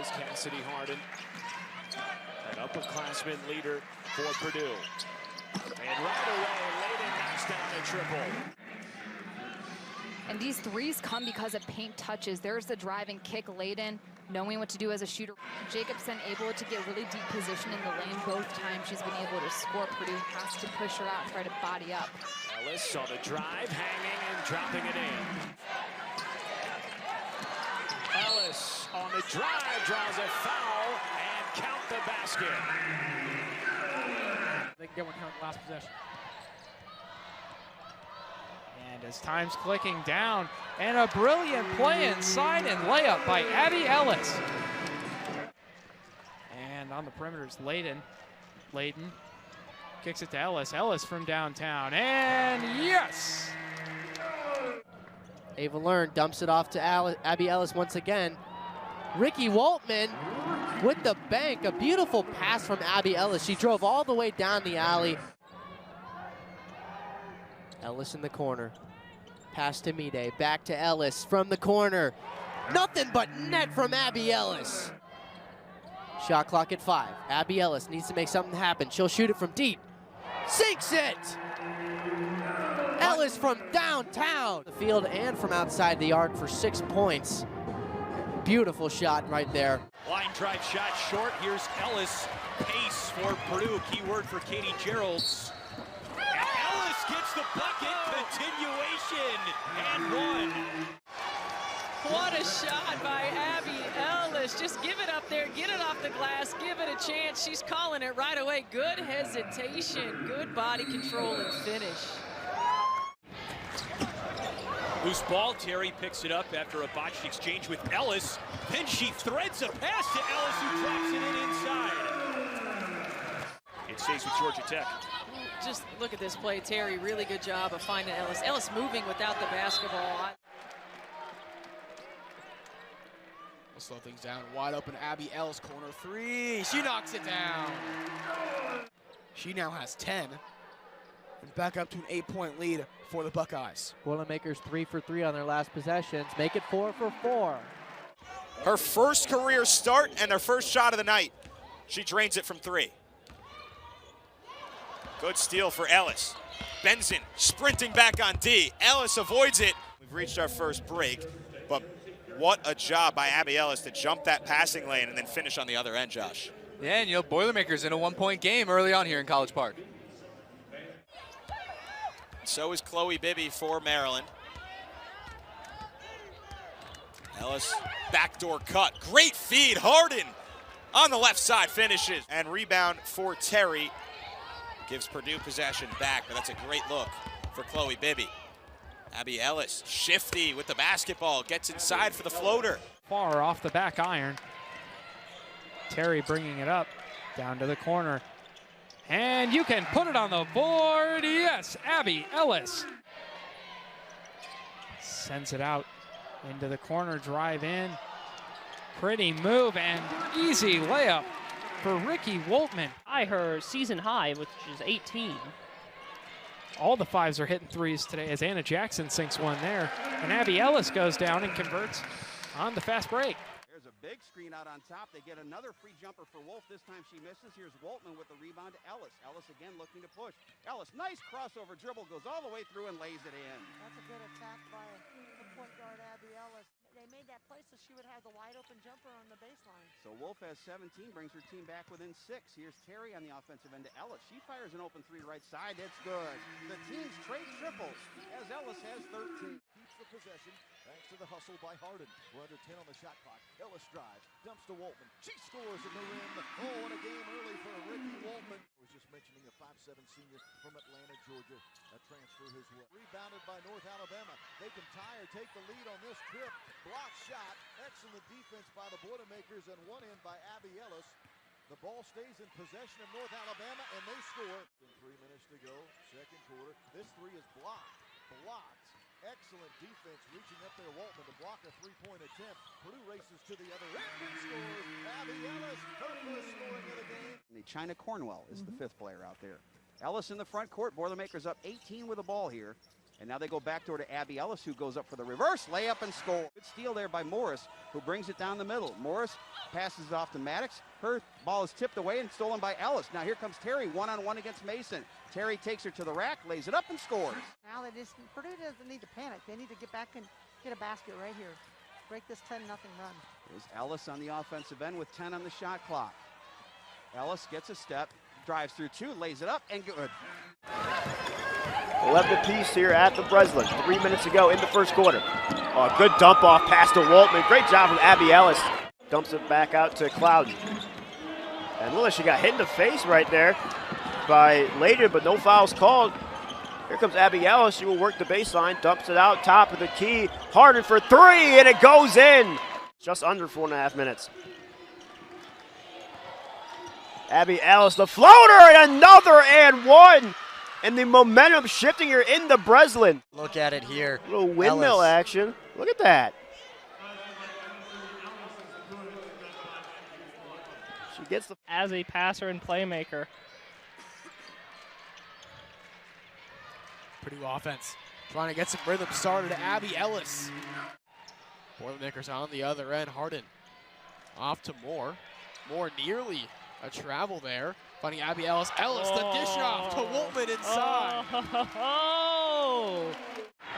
is Cassidy Harden, an upperclassman leader for Purdue. And right away, Layden knocks down a triple. And these threes come because of paint touches. There's the drive and kick. Layden knowing what to do as a shooter. Jacobson able to get really deep position in the lane both times she's been able to score. Purdue has to push her out and try to body up. Ellis on the drive, hanging and dropping it in. Ellis on the drive, draws a foul, and count the basket. They can get one here on the last possession. And as time's clicking down, and a brilliant play inside and layup by Abbey Ellis. And on the perimeter is Layden. Layden kicks it to Ellis. Ellis from downtown, and yes! Ava Learn dumps it off to Abbey Ellis once again. Ricky Waltman with the bank. A beautiful pass from Abbey Ellis. She drove all the way down the alley. Ellis in the corner. Pass to Mide. Back to Ellis from the corner. Nothing but net from Abbey Ellis. Shot clock at 5. Abbey Ellis needs to make something happen. She'll shoot it from deep. Sinks it! Ellis from downtown. The field and from outside the arc for 6 points. Beautiful shot right there. Line drive shot short. Here's Ellis. Pace for Purdue. Keyword for Katie Geralds. Ellis gets the bucket. Continuation and one. What a shot by Abbey Ellis. Just give it up there, get it off the glass, give it a chance. She's calling it right away. Good hesitation, good body control and finish. Loose ball. Terry picks it up after a botched exchange with Ellis. Then she threads a pass to Ellis, who drops it in inside. It stays with Georgia Tech. Just look at this play, Terry. Really good job of finding Ellis. Ellis moving without the basketball. We'll slow things down. Wide open Abbey Ellis, corner 3. She knocks it down. She now has 10. And back up to an 8-point lead for the Buckeyes. Boilermakers 3 for 3 on their last possessions. Make it 4 for 4. Her first career start and their first shot of the night. She drains it from 3. Good steal for Ellis. Benson sprinting back on D. Ellis avoids it. We've reached our first break, but what a job by Abbey Ellis to jump that passing lane and then finish on the other end, Josh. Yeah, and you know, Boilermakers in a 1-point game early on here in College Park. So is Chloe Bibby for Maryland. Ellis, backdoor cut. Great feed. Harden on the left side finishes. And rebound for Terry. Gives Purdue possession back, but that's a great look for Chloe Bibby. Abbey Ellis, shifty with the basketball, gets inside for the floater. Far off the back iron. Terry bringing it up, down to the corner. And you can put it on the board. Yes, Abbey Ellis. Sends it out into the corner, drive in. Pretty move and easy layup for Ricky Waltman. Her season high, which is 18. All the 5s are hitting 3s today as Anna Jackson sinks one there. And Abbey Ellis goes down and converts on the fast break. There's a big screen out on top. They get another free jumper for Wolf. This time she misses. Here's Waltman with the rebound to Ellis. Ellis again looking to push. Ellis, nice crossover dribble, goes all the way through and lays it in. That's a good attack by the point guard, Abbey Ellis. They made that play so she would have the wide open jumper on the baseline. So Wolf has 17, brings her team back within 6. Here's Terry on the offensive end to Ellis. She fires an open 3 right side. It's good. The teams trade triples as Ellis has 13. Keeps the possession thanks to the hustle by Harden. We're under 10 on the shot clock. Ellis drives, dumps to Waltman. She scores at the rim. Oh, and a game early for Ricky Waltman. I was just mentioning a 5'7" senior from Atlanta, Georgia. A transfer his way. Rebounded by North Alabama. They can tie or take the lead on this trip. Block shot. Excellent defense by the Boilermakers and one in by Abbey Ellis. The ball stays in possession of North Alabama and they score. 3 minutes to go, second quarter. This 3 is blocked. Blocked. Excellent defense reaching up there. Waltman to block a 3-point attempt. Purdue races to the other end and scores. Abbey Ellis, her first scoring of the game. China Cornwell is the 5th player out there. Ellis in the front court. Boilermakers up 18 with the ball here. And now they go backdoor to Abbey Ellis, who goes up for the reverse layup and score. Good steal there by Morris, who brings it down the middle. Morris passes it off to Maddox. Her ball is tipped away and stolen by Ellis. Now here comes Terry, one-on-one against Mason. Terry takes her to the rack, lays it up, and scores. Now Purdue doesn't need to panic. They need to get back and get a basket right here. Break this 10-0 run. Here's Ellis on the offensive end with 10 on the shot clock. Ellis gets a step, drives through two, lays it up, and good. 11 apiece here at the Breslin. 3 minutes ago in the first quarter. Oh, good dump off pass to Waltman. Great job from Abbey Ellis. Dumps it back out to Clouden. And Lillis, she got hit in the face right there by Layden, but no fouls called. Here comes Abbey Ellis. She will work the baseline, dumps it out, top of the key. Harden for three, and it goes in. Just under 4.5 minutes. Abbey Ellis, the floater, and another and one. And the momentum shifting here in the Breslin. Look at it here. A little windmill Ellis. action. Look at that. She gets the... As a passer and playmaker. Purdue offense trying to get some rhythm started. Abbey Ellis. Boilermakers on the other end. Harden off to Moore. Moore nearly a travel there. Finding Abbey Ellis. Ellis, the dish off to Waltman inside.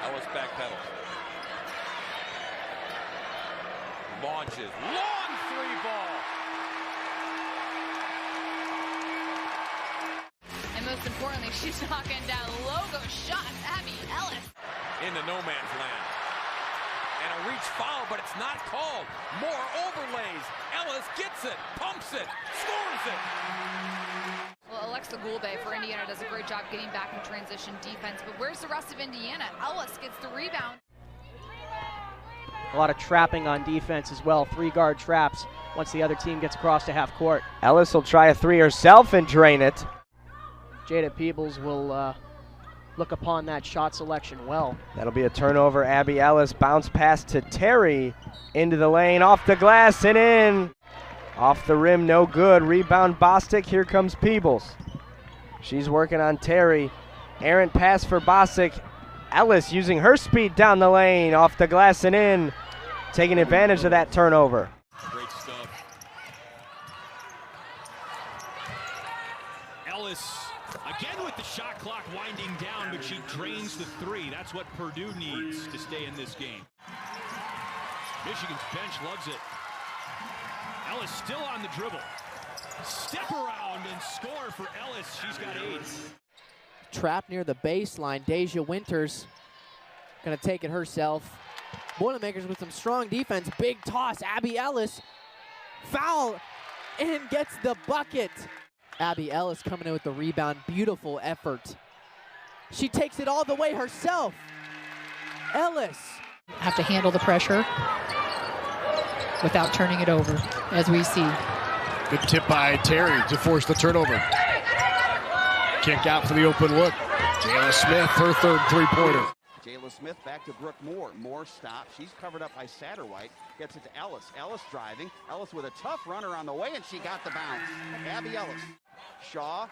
Ellis backpedals. Launches. Long three ball. And most importantly, she's knocking down logo shots. Abbey Ellis. Into no man's land. And a reach foul, but it's not called. Moore overlays. Ellis gets it, pumps it, scores it. Well, Alexa Goulbe for Indiana does a great job getting back in transition defense, but where's the rest of Indiana? Ellis gets the rebound. A lot of trapping on defense as well. 3-guard traps once the other team gets across to half court. Ellis will try a three herself and drain it. Jada Peebles will look upon that shot selection well. That'll be a turnover. Abbey Ellis bounce pass to Terry into the lane, off the glass and in. Off the rim, no good. Rebound Bostic. Here comes Peebles. She's working on Terry. Errant pass for Bostic. Ellis using her speed down the lane, off the glass and in. Taking advantage of that turnover. Great stuff. Ellis again with the shot clock winding down, but she drains the three. That's what Purdue needs to stay in this game. Michigan's bench loves it. Ellis still on the dribble. Step around and score for Ellis. She's got 8. Trap near the baseline. Deja Winters gonna take it herself. Boilermakers with some strong defense. Big toss. Abbey Ellis. Foul and gets the bucket. Abbey Ellis coming in with the rebound. Beautiful effort. She takes it all the way herself. Ellis. Have to handle the pressure without turning it over, as we see. Good tip by Terry to force the turnover. Kick out for the open look. Jayla Smith, her third three-pointer. Jayla Smith back to Brooke Moore. Moore stops. She's covered up by Satterwhite. Gets it to Ellis. Ellis driving. Ellis with a tough runner on the way, and she got the bounce. Abbey Ellis. Shaw.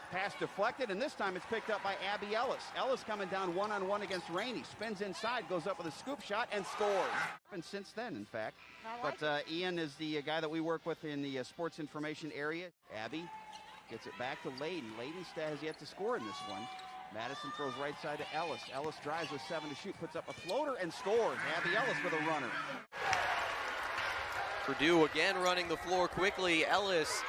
Pass deflected, and this time it's picked up by Abbey Ellis. Ellis coming down one-on-one against Rainey. Spins inside, goes up with a scoop shot, and scores. And since then, in fact. But Ian is the guy that we work with in the sports information area. Abbey gets it back to Layden. Layden has yet to score in this one. Madison throws right side to Ellis. Ellis drives with 7 to shoot, puts up a floater, and scores. Abbey Ellis with a runner. Purdue again running the floor quickly. Ellis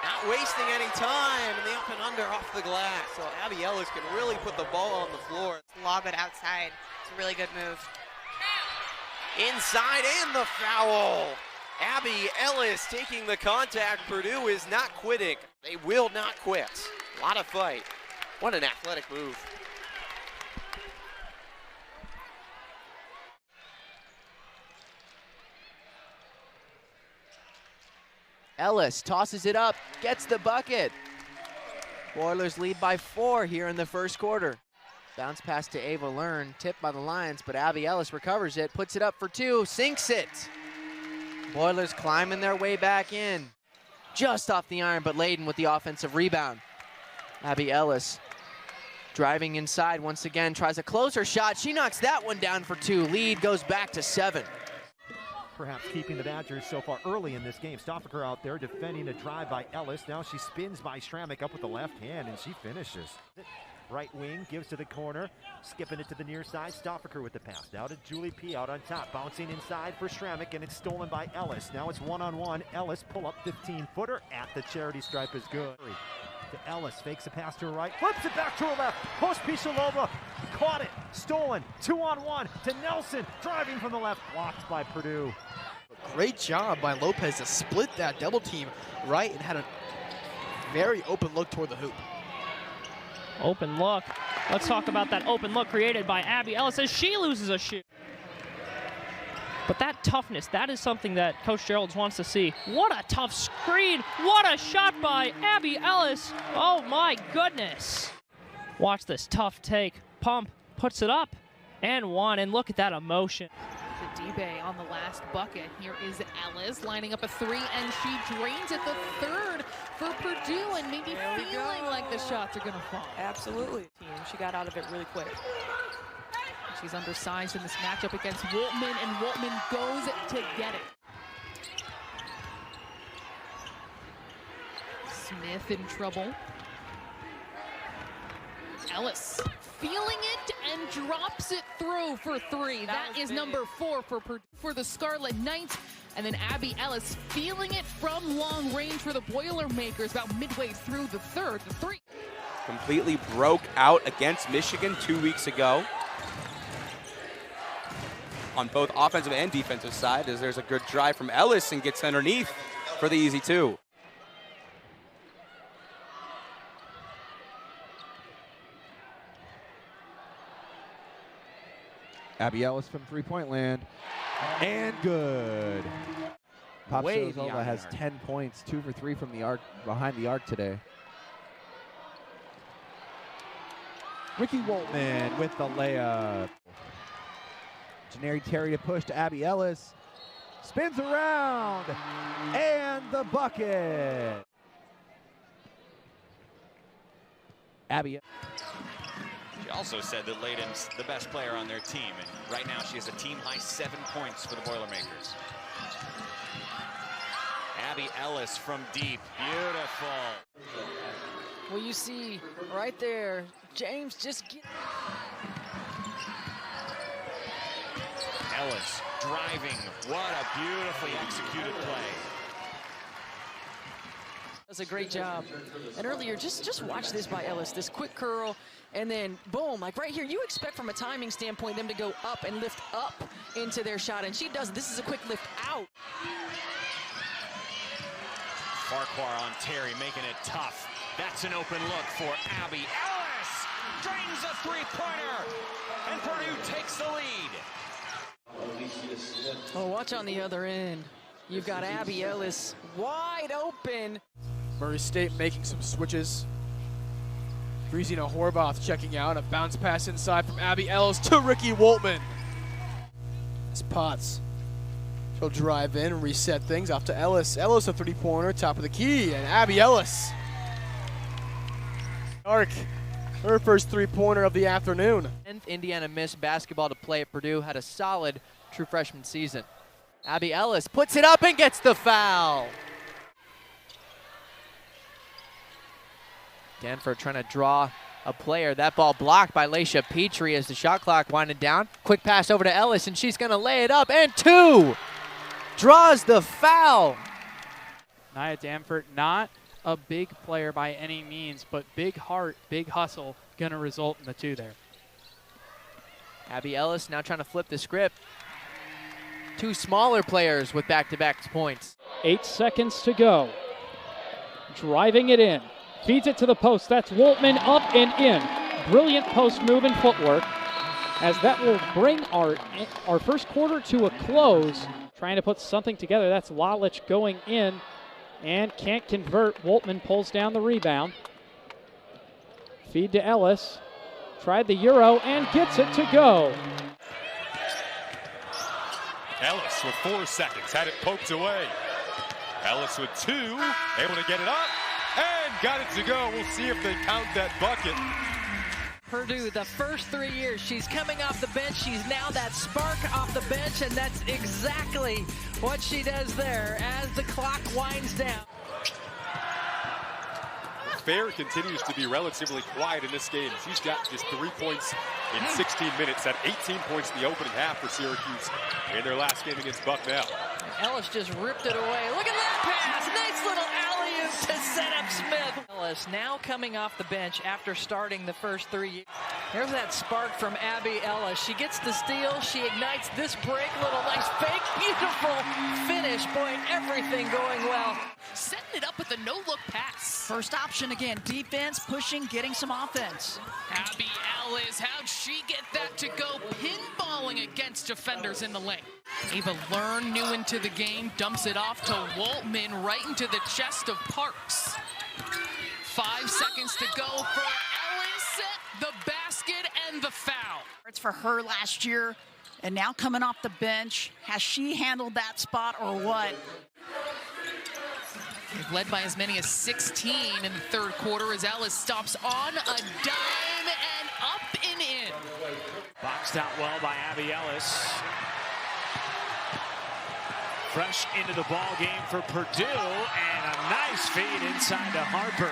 not wasting any time, and the up and under off the glass. So Abbey Ellis can really put the ball on the floor. Lob it outside. It's a really good move. Inside and the foul. Abbey Ellis taking the contact. Purdue is not quitting. They will not quit. A lot of fight. What an athletic move. Ellis tosses it up, gets the bucket. Boilers lead by 4 here in the first quarter. Bounce pass to Ava Learn, tipped by the Lions, but Abbey Ellis recovers it, puts it up for 2, sinks it. Boilers climbing their way back in. Just off the iron, but Layden with the offensive rebound. Abbey Ellis Driving inside once again, tries a closer shot. She knocks that one down for 2. Lead goes back to 7. Perhaps keeping the Badgers so far early in this game. Stoffaker out there defending a drive by Ellis. Now she spins by Stramick up with the left hand, and she finishes. Right wing gives to the corner, skipping it to the near side. Stoffaker with the pass. Now to Julie P out on top, bouncing inside for Stramick, and it's stolen by Ellis. Now it's one-on-one. Ellis pull up 15-footer at the charity stripe is good. To Ellis, fakes a pass to her right, flips it back to her left. Post Pishalova, caught it, stolen. 2-on-1 to Nelson, driving from the left, blocked by Purdue. Great job by Lopez to split that double team right and had a very open look toward the hoop. Open look. Let's talk about that open look created by Abbey Ellis as she loses a shoot. But that toughness, that is something that Coach Geralds wants to see. What a tough screen. What a shot by Abbey Ellis. Oh my goodness. Watch this tough take. Pump, puts it up, and one. And look at that emotion. To D-Bay on the last bucket. Here is Ellis lining up a 3, and she drains it the 3rd for Purdue, and maybe feeling like the shots are going to fall. Absolutely. She got out of it really quick. She's undersized in this matchup against Woltman, and Woltman goes to get it. Smith in trouble. Ellis feeling it and drops it through for 3. That is number 4 for the Scarlet Knights. And then Abbey Ellis feeling it from long range for the Boilermakers about midway through the 3rd. The 3. Completely broke out against Michigan 2 weeks ago. On both offensive and defensive side, as there's a good drive from Ellis and gets underneath for the easy 2. Abbey Ellis from three-point land, and good. Pop Shozova has 10 points, 2 for 3 from the arc, behind the arc today. Ricky Woltman with the layup. Janeri Terry to push to Abbey Ellis. Spins around, and the bucket. Abbey. She also said that Layden's the best player on their team, and right now she has a team-high 7 points for the Boilermakers. Abbey Ellis from deep, beautiful. Well, you see right there, James just get. Ellis driving, what a beautifully executed play. Does a great job. And earlier, just watch this by Ellis, this quick curl, and then boom, like right here, you expect from a timing standpoint them to go up and lift up into their shot, and she does. This is a quick lift out. Farquhar on Terry, making it tough. That's an open look for Abbey Ellis. Drains a three-pointer, and Purdue takes the lead. Oh, watch on the other end. You've got Abbey Ellis wide open. Murray State making some switches. Brizina Horvath checking out. A bounce pass inside from Abbey Ellis to Ricky Woltman. It's Potts. She'll drive in and reset things off to Ellis. Ellis a three-pointer, top of the key, and Abbey Ellis. Arc, her first three-pointer of the afternoon. 10th Indiana Miss basketball to play at Purdue, had a solid true freshman season. Abbey Ellis puts it up and gets the foul. Danforth trying to draw a player. That ball blocked by Laisha Petrie as the shot clock winded down. Quick pass over to Ellis, and she's going to lay it up, and 2. Draws the foul. Nia Danforth, not a big player by any means, but big heart, big hustle, going to result in the 2 there. Abbey Ellis now trying to flip the script. 2 smaller players with back-to-back points. 8 seconds to go. Driving it in. Feeds it to the post. That's Woltman up and in. Brilliant post move and footwork, as that will bring our first quarter to a close. Trying to put something together. That's Lalich going in and can't convert. Woltman pulls down the rebound. Feed to Ellis. Tried the Euro and gets it to go. Ellis with 4 seconds, had it poked away. Ellis with 2, able to get it up, and got it to go. We'll see if they count that bucket. Purdue, the first 3 years, she's coming off the bench. She's now that spark off the bench, and that's exactly what she does there as the clock winds down. Fair continues to be relatively quiet in this game. She's got just 3 points in 16 minutes. At 18 points in the opening half for Syracuse in their last game against Bucknell. Ellis just ripped it away. Look at that pass. Nice little alley-oop to set up Smith. Ellis now coming off the bench after starting the first 3 years. There's that spark from Abbey Ellis. She gets the steal. She ignites this break. Little nice fake. Beautiful finish. Boy, everything going well. Setting it up with a no-look pass. First option again. Defense, pushing, getting some offense. Abbey Ellis, how'd she get that to go? Pinballing against defenders in the lane. Ava Learn, new into the game, dumps it off to Waltman, right into the chest of Parks. 5 seconds to go for Ellis, the basket and the foul. It's for her last year, and now coming off the bench. Has she handled that spot or what? They've led by as many as 16 in the third quarter as Ellis stops on a dime and up and in. Boxed out well by Abbey Ellis. Fresh into the ball game for Purdue, and a nice feed inside to Harper.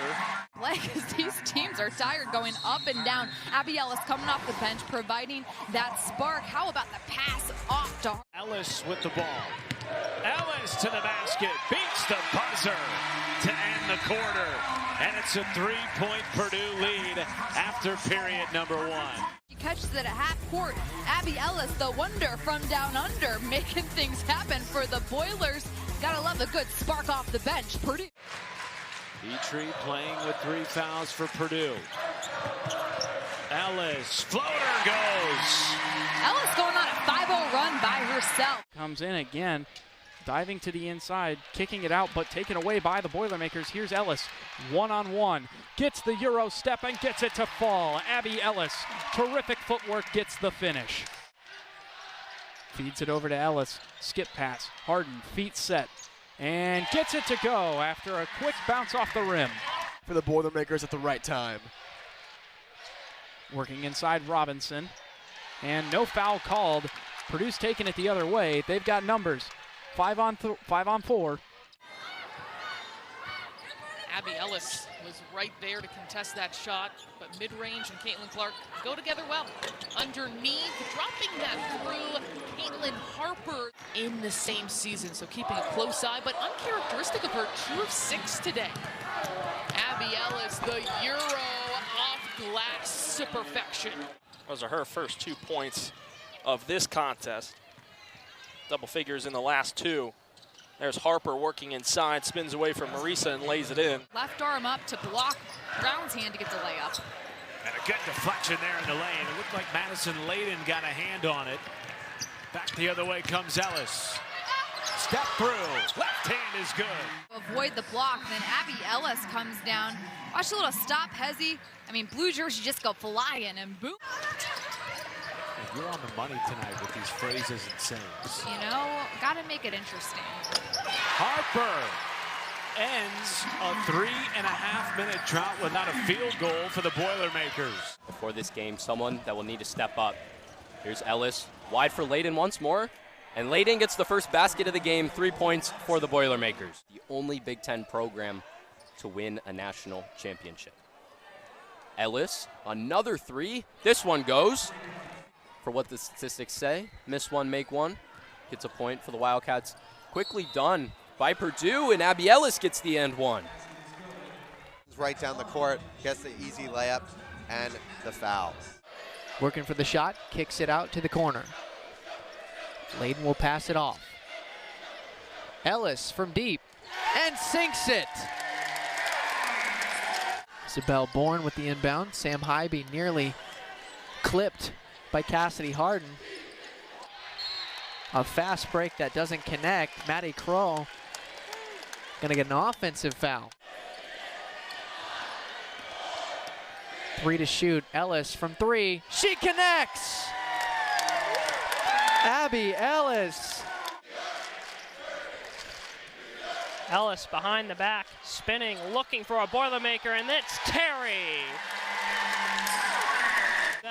Because these teams are tired going up and down. Abbey Ellis coming off the bench, providing that spark. How about the pass off to Ellis with the ball. Ellis to the basket, beats the buzzer to end the quarter. And it's a 3-point Purdue lead after period number 1. She catches it at half court. Abbey Ellis, the wonder from down under, making things happen for the Boilers. Gotta love a good spark off the bench. Purdue. Petrie playing with 3 fouls for Purdue. Ellis, floater goes. Ellis going on a 5-0 run by herself. Comes in again, diving to the inside, kicking it out, but taken away by the Boilermakers. Here's Ellis, one-on-one, gets the Euro step and gets it to fall. Abbey Ellis, terrific footwork, gets the finish. Feeds it over to Ellis, skip pass, Harden, feet set, and gets it to go after a quick bounce off the rim. For the Boilermakers at the right time. Working inside Robinson, and no foul called. Purdue's taking it the other way. They've got numbers, 5 on 4. Abbey Ellis was right there to contest that shot, but mid-range and Caitlin Clark go together well. Underneath, dropping that through Caitlin Harper in the same season, so keeping a close eye, but uncharacteristic of her, 2 of 6 today. Abbey Ellis, the Euro off glass to perfection. Those are her first 2 points of this contest. Double figures in the last 2. There's Harper working inside, spins away from Marisa and lays it in. Left arm up to block Brown's hand to get the layup. And a good deflection there in the lane. It looked like Madison Layden got a hand on it. Back the other way comes Ellis. Step through, left hand is good. Avoid the block, then Abbey Ellis comes down. Watch a little stop, Hezzy. I mean, blue jersey just go flying and boom. You're on the money tonight with these phrases and sayings. You know, gotta make it interesting. Harper ends a 3.5-minute drought without a field goal for the Boilermakers. Before this game, someone that will need to step up. Here's Ellis, wide for Layden once more. And Layden gets the first basket of the game, 3 points for the Boilermakers. The only Big Ten program to win a national championship. Ellis, another 3. This one goes. For what the statistics say, miss one, make one. Gets a point for the Wildcats. Quickly done by Purdue, and Abbey Ellis gets the end one. Right down the court, gets the easy layup and the foul. Working for the shot, kicks it out to the corner. Layden will pass it off. Ellis from deep, and sinks it. Isabel Bourne with the inbound. Sam Hybe nearly clipped by Cassidy Harden. A fast break that doesn't connect. Maddie Kroll gonna get an offensive foul. 3 to shoot. Ellis from 3. She connects! Abbey Ellis. Ellis behind the back, spinning, looking for a Boilermaker, and it's Terry.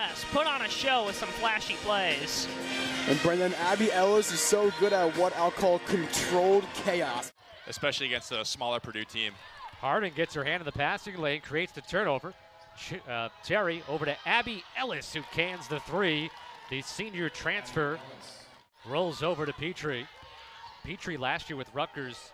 Ellis put on a show with some flashy plays. And Brendan, Abbey Ellis is so good at what I'll call controlled chaos. Especially against a smaller Purdue team. Harding gets her hand in the passing lane, creates the turnover. Terry over to Abbey Ellis, who cans the three. The senior transfer rolls over to Petrie. Petrie last year with Rutgers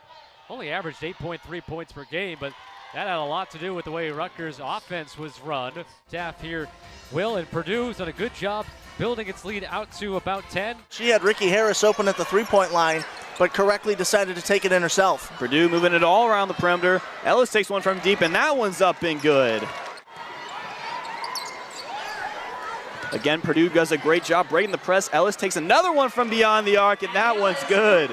only averaged 8.3 points per game, but that had a lot to do with the way Rutgers' offense was run. Staff here, Will, and Purdue's done a good job building its lead out to about 10. She had Ricky Harris open at the three-point line, but correctly decided to take it in herself. Purdue moving it all around the perimeter. Ellis takes one from deep, and that one's up and good. Again, Purdue does a great job breaking the press. Ellis takes another one from beyond the arc, and that one's good.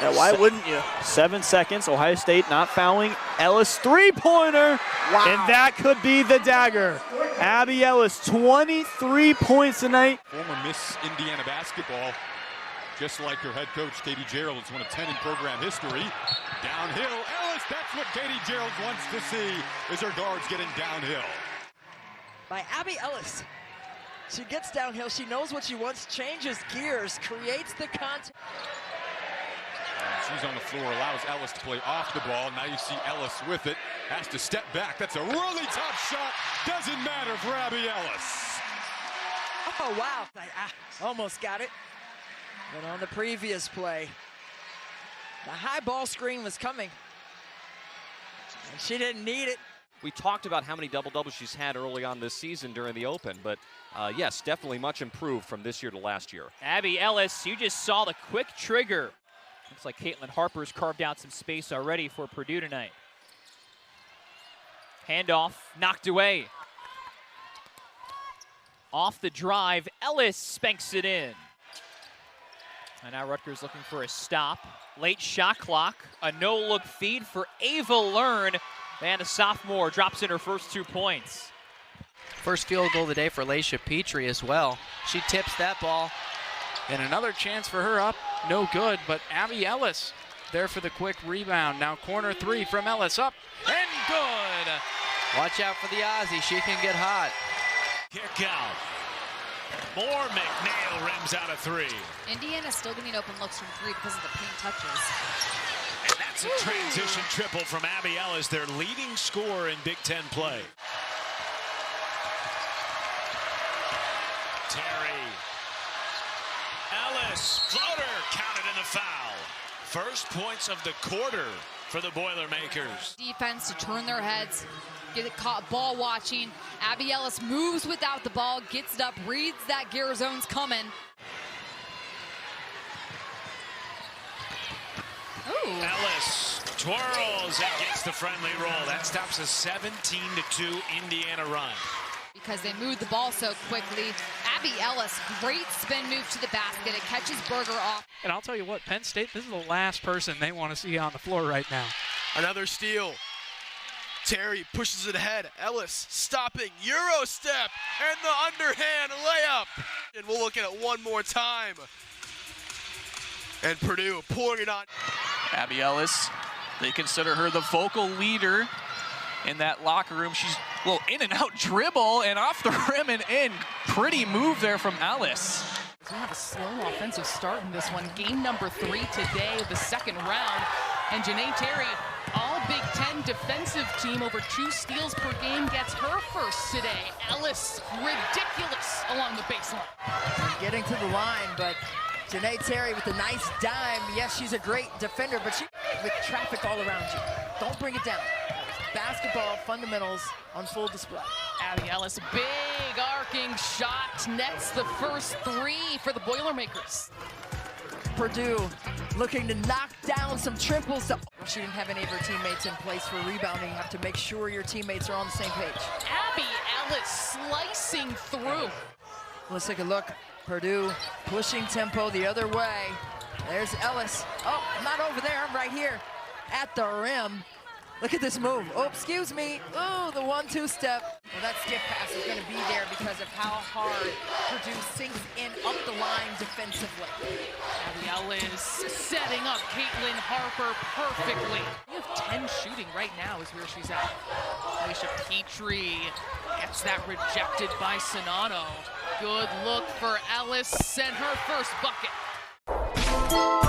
Yeah, why wouldn't you? 7 seconds, Ohio State not fouling. Ellis three-pointer, wow. And that could be the dagger. Abbey Ellis, 23 points tonight. Former Miss Indiana basketball, just like her head coach, Katie Gerald, is one of 10 in program history. Downhill, Ellis, that's what Katie Gerald wants to see, is her guards getting downhill. By Abbey Ellis. She gets downhill, she knows what she wants, changes gears, creates the contact. She's on the floor, allows Ellis to play off the ball. Now you see Ellis with it, has to step back. That's a really tough shot. Doesn't matter for Abbey Ellis. Oh, wow. I almost got it. But on the previous play, the high ball screen was coming. And she didn't need it. We talked about how many double-doubles she's had early on this season during the Open, but yes, definitely much improved from this year to last year. Abbey Ellis, you just saw the quick trigger. Looks like Caitlin Harper's carved out some space already for Purdue tonight. Handoff, knocked away. Off the drive, Ellis spanks it in. And now Rutgers looking for a stop. Late shot clock, a no-look feed for Ava Learn. And a sophomore drops in her first 2 points. First field goal of the day for Laisha Petrie as well. She tips that ball. And another chance for her up, no good, but Abbey Ellis there for the quick rebound. Now corner three from Ellis, up and good. Watch out for the Aussie, she can get hot. Kick out. More McNeil rims out of three. Indiana's still getting open looks from three because of the paint touches. And that's a transition triple from Abbey Ellis, their leading scorer in Big Ten play. Terry. Ellis, floater, counted in the foul. First points of the quarter for the Boilermakers. Defense to turn their heads, get it caught ball watching. Abbey Ellis moves without the ball, gets it up, reads that gear zone's coming. Ooh. Ellis twirls and gets the friendly roll. That stops a 17-2 Indiana run. Because they moved the ball so quickly. Abbey Ellis, great spin move to the basket. It catches Berger off. And I'll tell you what, Penn State, this is the last person they want to see on the floor right now. Another steal. Terry pushes it ahead. Ellis stopping, Euro step, and the underhand layup. And we'll look at it one more time. And Purdue pouring it on. Abbey Ellis, they consider her the vocal leader in that locker room. She's a little in and out dribble and off the rim and in. Pretty move there from Ellis. We have a slow offensive start in this one. Game number 3 today of the second round. And Janae Terry, all Big Ten defensive team, over 2 steals per game, gets her first today. Ellis, ridiculous along the baseline. Getting to the line, but Janae Terry with a nice dime. Yes, she's a great defender, but she with traffic all around you. Don't bring it down. Basketball fundamentals on full display. Abbey Ellis, big arcing shot, nets the first 3 for the Boilermakers. Purdue looking to knock down some triples. She didn't have any of her teammates in place for rebounding. You have to make sure your teammates are on the same page. Abbey Ellis slicing through. Let's take a look. Purdue pushing tempo the other way. There's Ellis. Oh, I'm not over there, I'm right here at the rim. Look at this move. Oh, excuse me. Oh, the 1-2 step. Well, that skip pass is going to be there because of how hard Purdue sinks in up the line defensively. Abbey Ellis setting up Caitlin Harper perfectly. We have 10 shooting right now is where she's at. Alicia Petrie gets that rejected by Sonano. Good look for Ellis and her first bucket.